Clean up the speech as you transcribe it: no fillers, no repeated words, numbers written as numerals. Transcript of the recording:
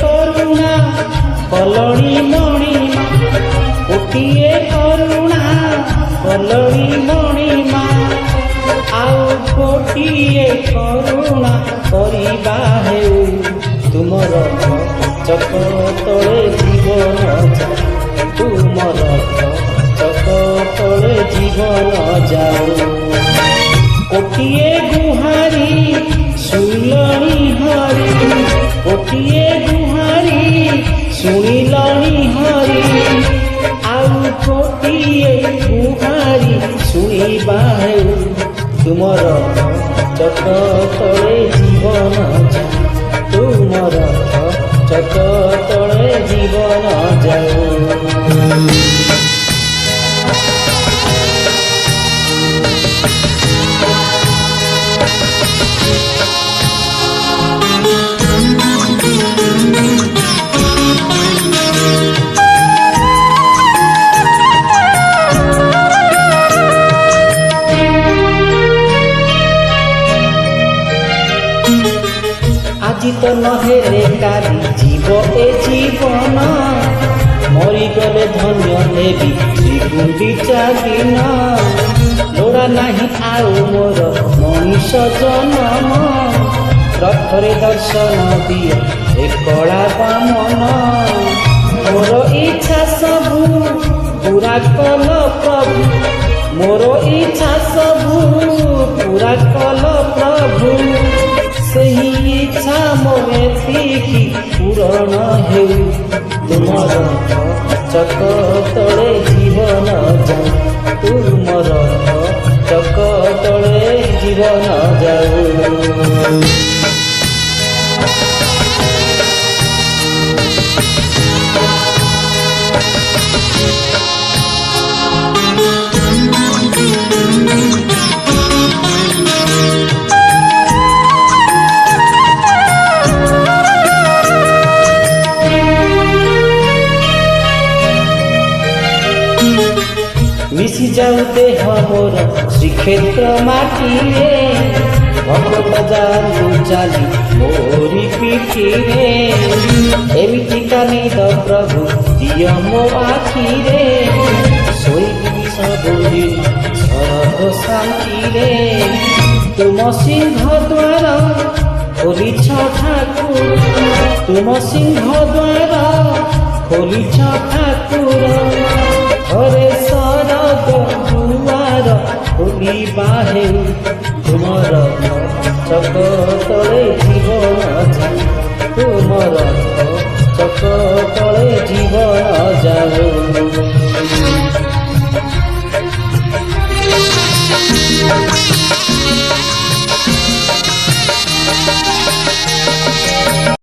କରୁଣା କଲଣି ମଣିମା, ଗୋଟିଏ କରୁଣା କଲଣି ମଣିମା, ଆଉ ଗୋଟିଏ କରୁଣା କରିବା ହେଉ ତୁମର ଚକ ତଳେ ଜୀବନ ଯାଉ, ତୁମର ଚକ ତଳେ ଜୀବନ ଯାଉ। ଗୋଟିଏ ଗୁହାରି ଶୁଣିଲଣି ହରି, ଗୋଟିଏ ଗୁହାରି ଶୁଣିଲଣି ହରି, ଆଉ ଗୋଟିଏ ଗୁହାରି ଶୁଣିବା ହେଉ ତୁମର ଚକ ତଳେ ଜୀବନ ଯାଉ, ତୁମର ଚକ ତଳେ ଜୀବନ ଯାଉ। আজি তো নহেলে কালি জীব এ জীবন, মরিগলে ধন্য হেবি শ্রীগুଣ୍ଡিচা দিন। লোড়া নাহি আউ মোর মଣିষ জনম, রথরে দর্শন দিও এ কলা বামন। মোর ইচ্ছা সবু পুরা কল প্রভু, মোর ইচ্ছা সবু পুরা কল প্রভু, ସେହି ଇଚ୍ଛା ମୋ ଏତିକି ପୂରଣ ହେଉ ତୁମର ଚକ ତଳେ ଜୀବନ ଯାଉ, ତୁମର ଚକ ତଳେ ଜୀବନ ଯାଉ। মিশি যাও দেহ মোর শ্রীক্ষেত্র মাটিরে, ভগত যান্তু চালি মোরি পিঠিরে। এমিতি কানিদ প্রভু দিয় ମୋ আখিরে, শୋଇବି ସବୁଦିନ ସରଗ ଶାନ୍ତିରେ। ତୁମ ସିଂହ ଦ୍ୱାର ଖୋଲିଛ ଠାକୁର, ତୁମ ସିଂହ ଦ୍ୱାର ଖୋଲିଛ ଠାକୁର। ଘରେ ସରଗ ଦୁଆର ଖୋଲିବା ହେଉ ତୁମର ଚକ ତଳେ ଜୀବନ ଯାଉ, ତୁମର ଚକ ତଳେ ଜୀବନ ଯାଉ।